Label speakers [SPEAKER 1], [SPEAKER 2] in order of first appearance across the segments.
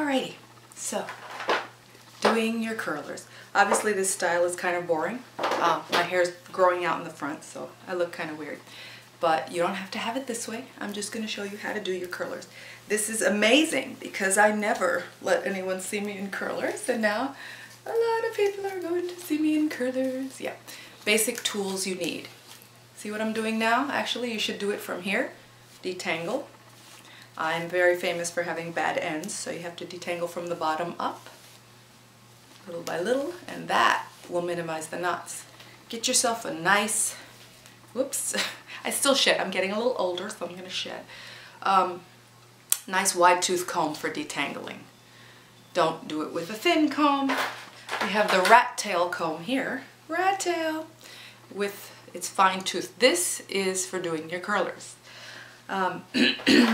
[SPEAKER 1] Alrighty, so doing your curlers. Obviously this style is kind of boring. My hair's growing out in the front, so I look kind of weird. But you don't have to have it this way. I'm just going to show you how to do your curlers. This is amazing because I never let anyone see me in curlers, and now a lot of people are going to see me in curlers. Yeah, basic tools you need. See what I'm doing now? Actually, you should do it from here. Detangle. I'm very famous for having bad ends, so you have to detangle from the bottom up, little by little, and that will minimize the knots. Get yourself a nice, whoops, I still shed. I'm getting a little older, so I'm going to shed. Nice wide tooth comb for detangling. Don't do it with a thin comb. We have the rat tail comb here, rat tail, with its fine tooth. This is for doing your curlers. I'm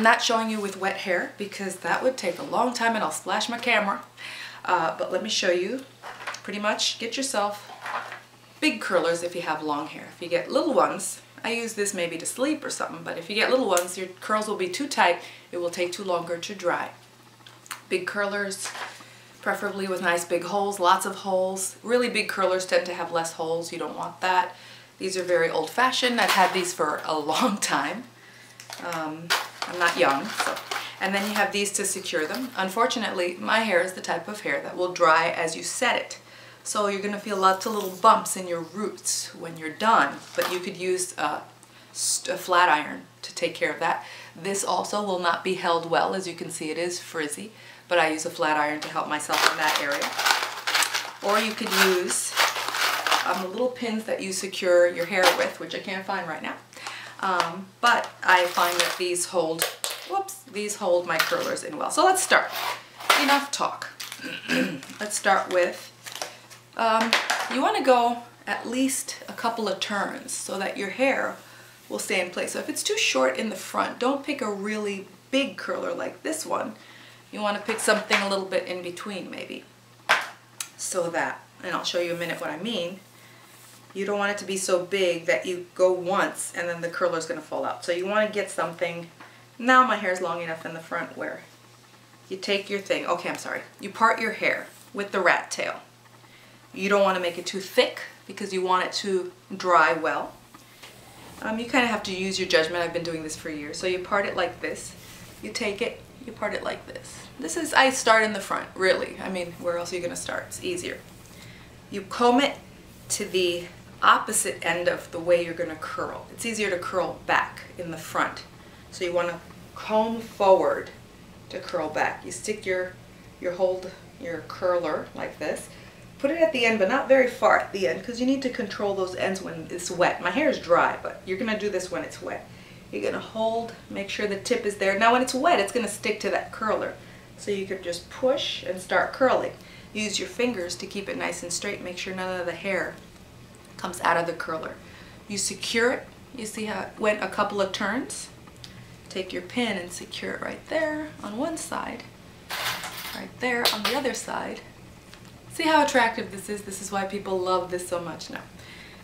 [SPEAKER 1] not showing you with wet hair because that would take a long time and I'll splash my camera. But let me show you. Pretty much get yourself big curlers if you have long hair. If you get little ones, I use this maybe to sleep or something, but if you get little ones, your curls will be too tight. It will take too longer to dry. Big curlers, preferably with nice big holes, lots of holes. Really big curlers tend to have less holes. You don't want that. These are very old-fashioned. I've had these for a long time. I'm not young, so. And then you have these to secure them. Unfortunately, my hair is the type of hair that will dry as you set it. So you're going to feel lots of little bumps in your roots when you're done, but you could use a flat iron to take care of that. This also will not be held well. As you can see, it is frizzy, but I use a flat iron to help myself in that area. Or you could use the little pins that you secure your hair with, which I can't find right now. But I find that these hold, whoops, these hold my curlers in well. So let's start. Enough talk. Let's start with, you want to go at least a couple of turns so that your hair will stay in place. So if it's too short in the front, don't pick a really big curler like this one. You want to pick something a little bit in between maybe. So that, and I'll show you in a minute what I mean. You don't want it to be so big that you go once and then the curler is going to fall out. So you want to get something, now my hair is long enough in the front where you take your thing, okay, I'm sorry, you part your hair with the rat tail. You don't want to make it too thick because you want it to dry well. You kind of have to use your judgment. I've been doing this for years. So you part it like this. You take it, you part it like this. This is, I start in the front, really. I mean, where else are you going to start? It's easier. You comb it to the opposite end of the way you're going to curl. It's easier to curl back in the front. So you want to comb forward to curl back. You stick your curler like this. Put it at the end, but not very far at the end because you need to control those ends when it's wet. My hair is dry, but you're going to do this when it's wet. You're going to hold, make sure the tip is there. Now when it's wet, it's going to stick to that curler. So you can just push and start curling. Use your fingers to keep it nice and straight. Make sure none of the hair comes out of the curler. You secure it. You see how it went a couple of turns? Take your pin and secure it right there on one side, right there on the other side. See how attractive this is? This is why people love this so much now.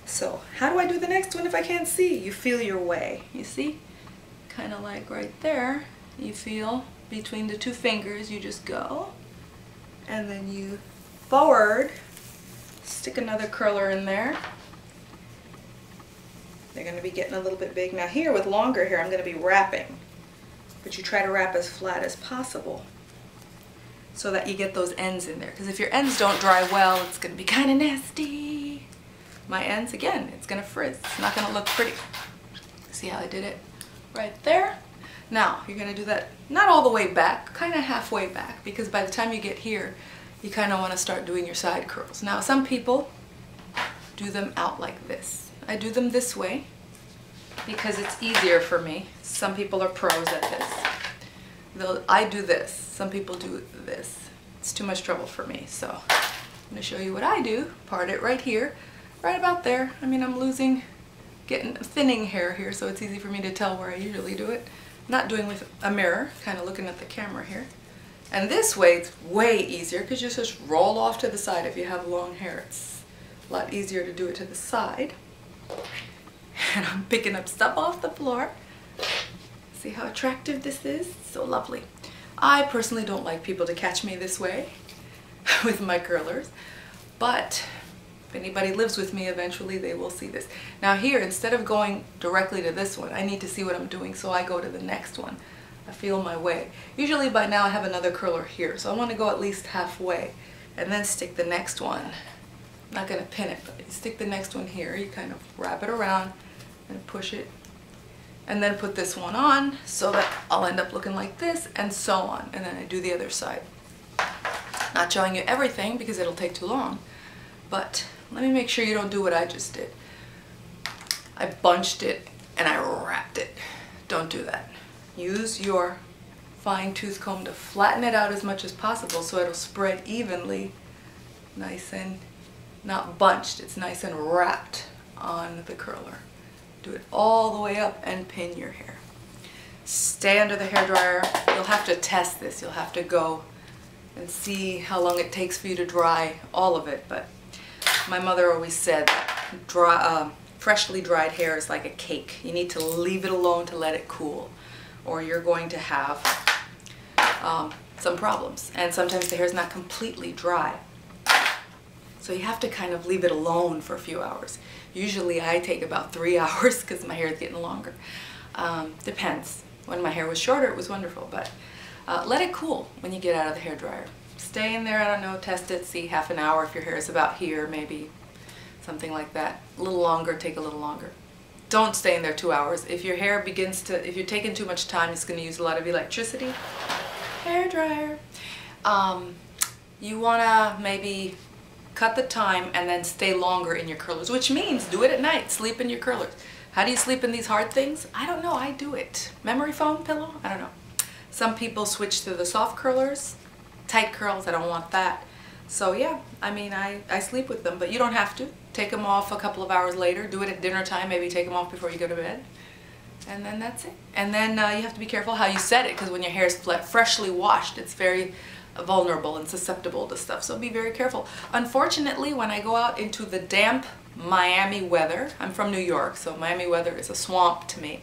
[SPEAKER 1] So how do I do the next one if I can't see? You feel your way. You see? Kind of like right there. You feel between the two fingers. You just go. And then you forward. Stick another curler in there. They're going to be getting a little bit big. Now here with longer hair I'm going to be wrapping. But you try to wrap as flat as possible so that you get those ends in there. Because if your ends don't dry well, it's going to be kind of nasty. My ends, again, it's going to frizz. It's not going to look pretty. See how I did it? Right there. Now, you're going to do that not all the way back, kind of halfway back, because by the time you get here, you kind of want to start doing your side curls. Now, some people do them out like this. I do them this way because it's easier for me. Some people are pros at this. I do this. Some people do this. It's too much trouble for me, so I'm going to show you what I do. Part it right here, right about there. I mean, I'm getting thinning hair here, so it's easy for me to tell where I usually do it. Not doing with a mirror, kind of looking at the camera here. And this way, it's way easier because you just roll off to the side if you have long hair. It's a lot easier to do it to the side. And I'm picking up stuff off the floor. See how attractive this is? So lovely. I personally don't like people to catch me this way with my curlers, but if anybody lives with me, eventually they will see this. Now here, instead of going directly to this one, I need to see what I'm doing, so I go to the next one. I feel my way. Usually by now I have another curler here, so I want to go at least halfway and then stick the next one. I'm not going to pin it, but you stick the next one here. You kind of wrap it around and push it, and then put this one on so that I'll end up looking like this, and so on. And then I do the other side. Not showing you everything because it'll take too long, but let me make sure you don't do what I just did. I bunched it and I wrapped it. Don't do that. Use your fine tooth comb to flatten it out as much as possible so it'll spread evenly, nice and not bunched. It's nice and wrapped on the curler. Do it all the way up and pin your hair. Stay under the hairdryer. You'll have to test this. You'll have to go and see how long it takes for you to dry all of it. But my mother always said that freshly dried hair is like a cake. You need to leave it alone to let it cool, or you're going to have some problems. And sometimes the hair is not completely dry. So you have to kind of leave it alone for a few hours. Usually I take about 3 hours because my hair is getting longer. Depends. When my hair was shorter, it was wonderful, but let it cool when you get out of the hairdryer. Stay in there, I don't know, test it, see half an hour if your hair is about here, maybe something like that. A little longer, take a little longer. Don't stay in there 2 hours. If your hair begins to, if you're taking too much time, it's going to use a lot of electricity. Hairdryer. You want to maybe cut the time and then stay longer in your curlers, which means do it at night. Sleep in your curlers. How do you sleep in these hard things? I don't know. I do it. Memory foam pillow? I don't know. Some people switch to the soft curlers. Tight curls, I don't want that. So yeah, I mean, I sleep with them, but you don't have to. Take them off a couple of hours later. Do it at dinner time. Maybe take them off before you go to bed. And then that's it. And then you have to be careful how you set it, because when your hair is freshly washed, it's very vulnerable and susceptible to stuff, so be very careful. Unfortunately, when I go out into the damp Miami weather, I'm from New York, so Miami weather is a swamp to me,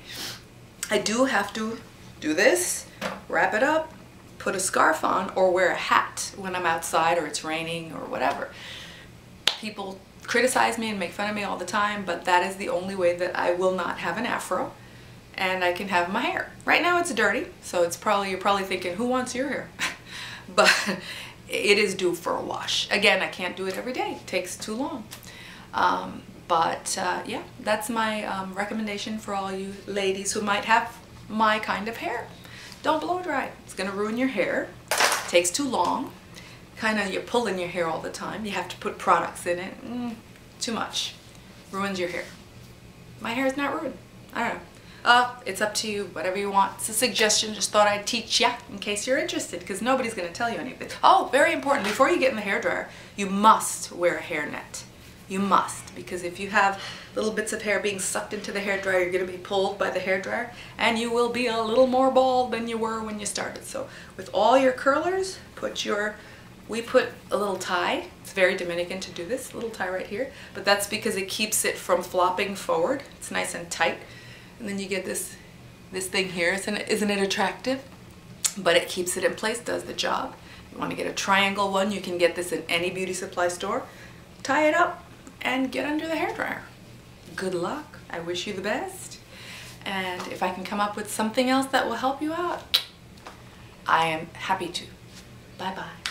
[SPEAKER 1] I do have to do this, wrap it up, put a scarf on, or wear a hat when I'm outside or it's raining or whatever. People criticize me and make fun of me all the time, but that is the only way that I will not have an afro and I can have my hair. Right now it's dirty, so it's probably, you're probably thinking, who wants your hair? But it is due for a wash. Again, I can't do it every day. It takes too long. Yeah, that's my recommendation for all you ladies who might have my kind of hair. Don't blow dry. It's going to ruin your hair. It takes too long. Kind of, you're pulling your hair all the time. You have to put products in it. Too much. Ruins your hair. My hair is not ruined. I don't know. It's up to you, whatever you want. It's a suggestion, just thought I'd teach ya in case you're interested, because nobody's going to tell you anything. Oh, very important, before you get in the hairdryer, you must wear a hairnet. You must, because if you have little bits of hair being sucked into the hairdryer, you're going to be pulled by the hairdryer, and you will be a little more bald than you were when you started. So with all your curlers, we put a little tie. It's very Dominican to do this, a little tie right here, but that's because it keeps it from flopping forward. It's nice and tight. And then you get this thing here. Isn't it attractive? But it keeps it in place, does the job. You want to get a triangle one, you can get this in any beauty supply store. Tie it up and get under the hairdryer. Good luck. I wish you the best. And if I can come up with something else that will help you out, I am happy to. Bye-bye.